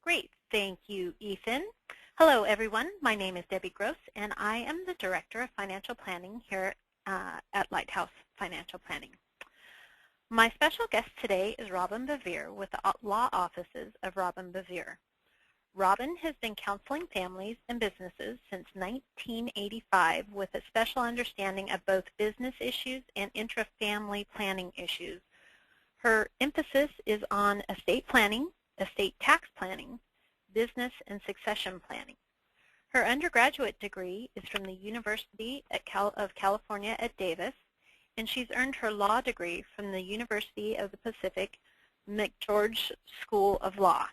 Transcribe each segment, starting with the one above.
Great. Thank you, Ethan. Hello, everyone. My name is Debbie Gross, and I am the Director of Financial Planning here at Lighthouse Financial Planning. My special guest today is Robin Bevere with the law offices of Robin Bevere. Robin has been counseling families and businesses since 1985 with a special understanding of both business issues and intra-family planning issues. Her emphasis is on estate planning, estate tax planning, business and succession planning. Her undergraduate degree is from the University of California at Davis, and she's earned her law degree from the University of the Pacific McGeorge School of Law.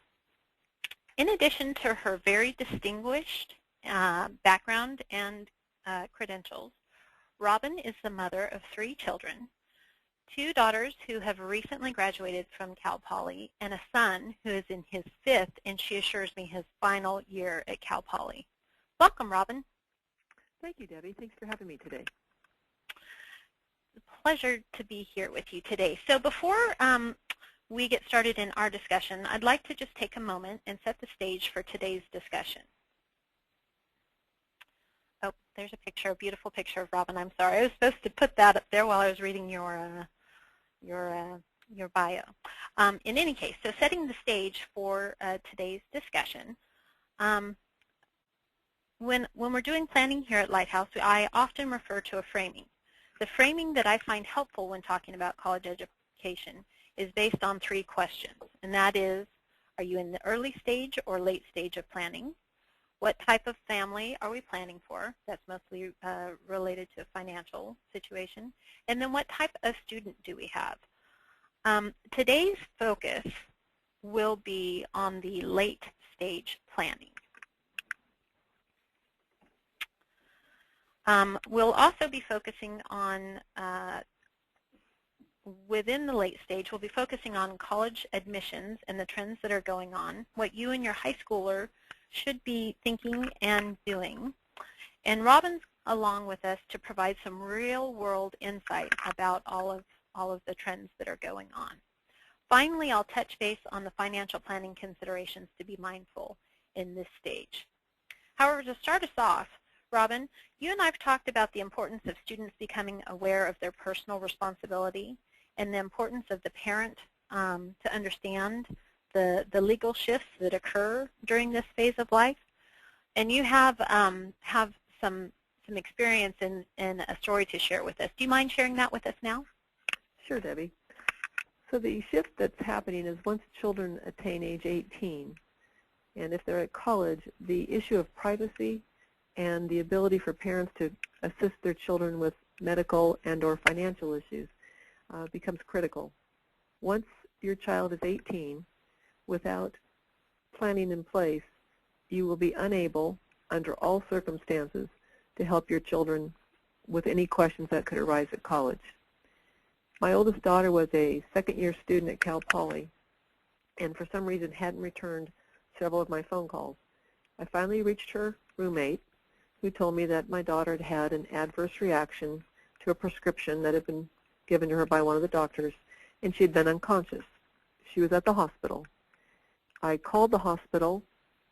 In addition to her very distinguished background and credentials, Robin is the mother of 3 children, 2 daughters who have recently graduated from Cal Poly, and a son who is in his 5th, and she assures me his final year at Cal Poly. Welcome, Robin. Thank you, Debbie. Thanks for having me today. It's a pleasure to be here with you today. So before we get started in our discussion, I'd like to just take a moment and set the stage for today's discussion. Oh, there's a picture, a beautiful picture of Robin. I'm sorry. I was supposed to put that up there while I was reading your bio. In any case, so setting the stage for today's discussion, when we're doing planning here at Lighthouse, I often refer to a framing. The framing that I find helpful when talking about college education is based on 3 questions, and that is, are you in the early stage or late stage of planning? What type of family are we planning for? That's mostly related to a financial situation. And then what type of student do we have? Today's focus will be on the late stage planning. We'll also be focusing on, within the late stage, we'll be focusing on college admissions and the trends that are going on, what you and your high schooler should be thinking and doing. And Robin's along with us to provide some real-world insight about all of the trends that are going on. Finally, I'll touch base on the financial planning considerations to be mindful in this stage. However, to start us off, Robin, you and I have talked about the importance of students becoming aware of their personal responsibility and the importance of the parent to understand the legal shifts that occur during this phase of life. And you have some experience in a story to share with us. Do you mind sharing that with us now? Sure, Debbie. So the shift that's happening is once children attain age 18, and if they're at college, the issue of privacy and the ability for parents to assist their children with medical and or financial issues becomes critical. Once your child is 18, without planning in place, you will be unable, under all circumstances, to help your children with any questions that could arise at college. My oldest daughter was a second-year student at Cal Poly, and for some reason hadn't returned several of my phone calls. I finally reached her roommate, who told me that my daughter had had an adverse reaction to a prescription that had been given to her by one of the doctors, and she had been unconscious. She was at the hospital. I called the hospital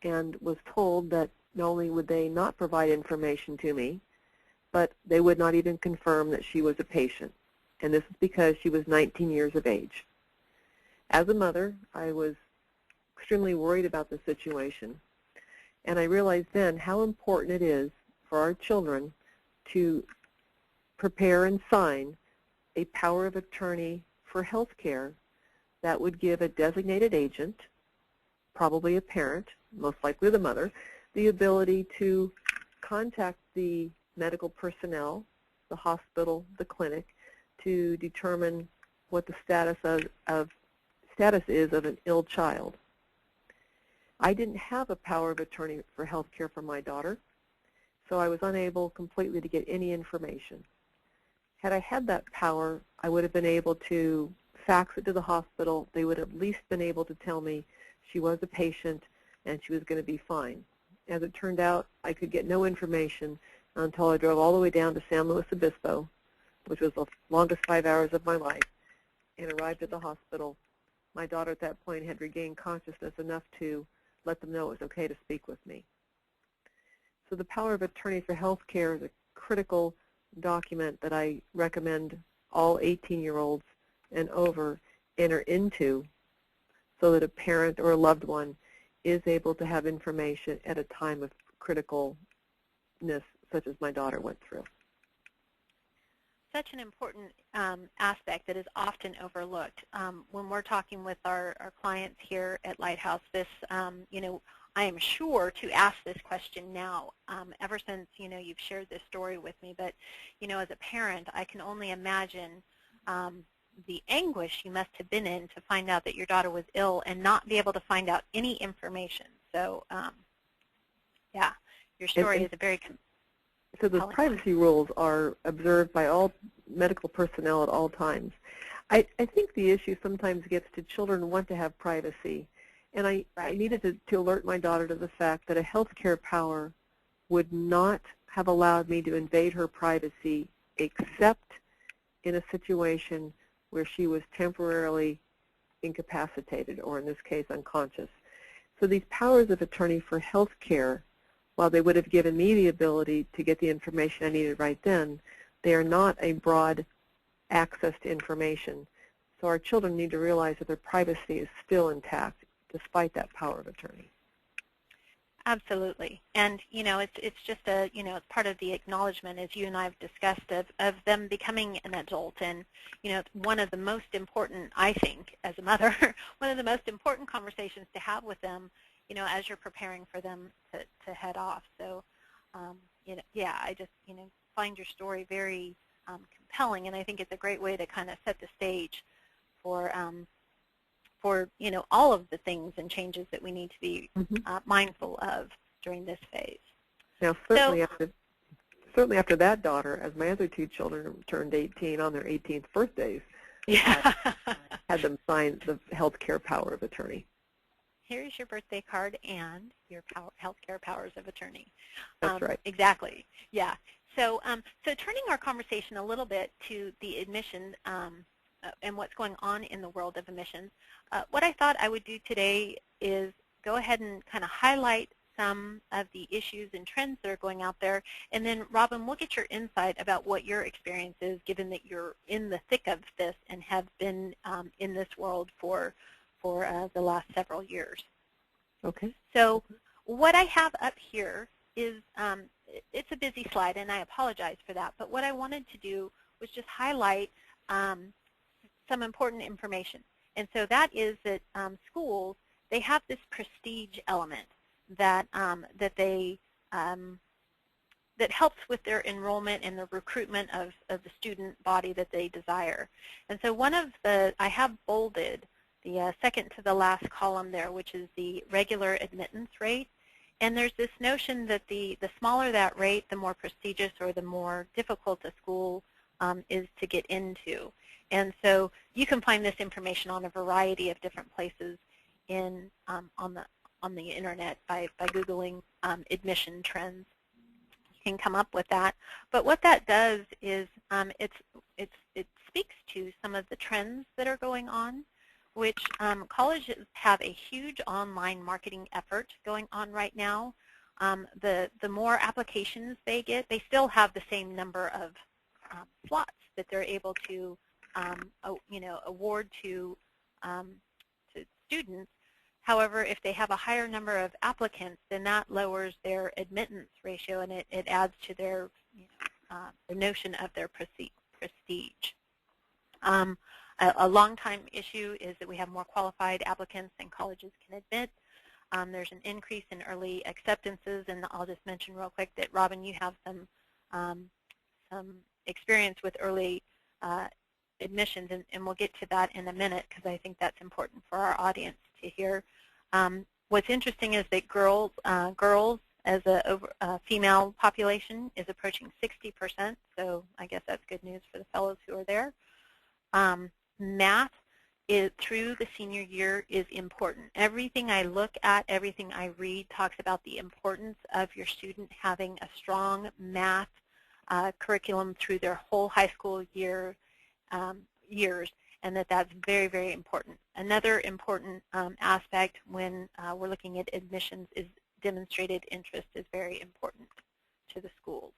and was told that not only would they not provide information to me, but they would not even confirm that she was a patient, and this is because she was 19 years of age. As a mother, I was extremely worried about the situation, and I realized then how important it is for our children to prepare and sign a power of attorney for health care that would give a designated agent, probably a parent, most likely the mother, the ability to contact the medical personnel, the hospital, the clinic, to determine what the status is of an ill child. I didn't have a power of attorney for health care for my daughter, so I was unable completely to get any information. Had I had that power, I would have been able to fax it to the hospital. They would have at least been able to tell me she was a patient and she was going to be fine. As it turned out, I could get no information until I drove all the way down to San Luis Obispo, which was the longest 5 hours of my life, and arrived at the hospital. My daughter at that point had regained consciousness enough to let them know it was okay to speak with me. So the power of attorney for health care is a critical document that I recommend all 18-year-olds and over enter into so that a parent or a loved one is able to have information at a time of criticalness, such as my daughter went through. Such an important aspect that is often overlooked. When we're talking with our clients here at Lighthouse, this, I am sure to ask this question now, ever since, you've shared this story with me. But, as a parent, I can only imagine the anguish you must have been in to find out that your daughter was ill and not be able to find out any information. So, yeah, your story is a very So the privacy rules are observed by all medical personnel at all times. I think the issue sometimes gets to children who want to have privacy. And I needed to alert my daughter to the fact that a healthcare power would not have allowed me to invade her privacy except in a situation where she was temporarily incapacitated, or in this case, unconscious. So these powers of attorney for healthcare, while they would have given me the ability to get the information I needed right then, they are not a broad access to information. So our children need to realize that their privacy is still intact despite that power of attorney. Absolutely. And, it's just it's part of the acknowledgement, as you and I have discussed, of them becoming an adult. And, one of the most important, I think, as a mother, one of the most important conversations to have with them, as you're preparing for them to head off. So, yeah, I just, find your story very compelling, and I think it's a great way to kind of set the stage for all of the things and changes that we need to be mindful of during this phase. Now, certainly after that daughter, as my other two children turned 18 on their 18th birthdays, yeah. had them sign the healthcare power of attorney. Here's your birthday card and your healthcare powers of attorney. That's right. Exactly. Yeah. So, so turning our conversation a little bit to the admission and what's going on in the world of admissions, what I thought I would do today is go ahead and kind of highlight some of the issues and trends that are going out there, and then Robin, we'll get your insight about what your experience is, given that you're in the thick of this and have been in this world for the last several years. Okay. So what I have up here is, it's a busy slide, and I apologize for that, but what I wanted to do was just highlight some important information. And so that is that schools, they have this prestige element that that helps with their enrollment and the recruitment of the student body that they desire. And so one of the, I have bolded the second to the last column there, which is the regular admittance rate. And there's this notion that the smaller that rate, the more prestigious or the more difficult a school is to get into. And so you can find this information on a variety of different places in on the internet by Googling admission trends. You can come up with that. But what that does is it speaks to some of the trends that are going on, which colleges have a huge online marketing effort going on right now. The more applications they get, they still have the same number of slots that they're able to award to students. However, if they have a higher number of applicants, then that lowers their admittance ratio, and it adds to their the notion of their prestige. A long-time issue is that we have more qualified applicants than colleges can admit. There's an increase in early acceptances, and I'll just mention real quick that, Robin, you have some experience with early admissions, and we'll get to that in a minute because I think that's important for our audience to hear. What's interesting is that girls as a female population is approaching 60%, so I guess that's good news for the fellows who are there. Math through the senior year is important. Everything I look at, everything I read talks about the importance of your student having a strong math curriculum through their whole high school years. and that's very, very important. Another important aspect when we're looking at admissions is demonstrated interest is very important to the schools.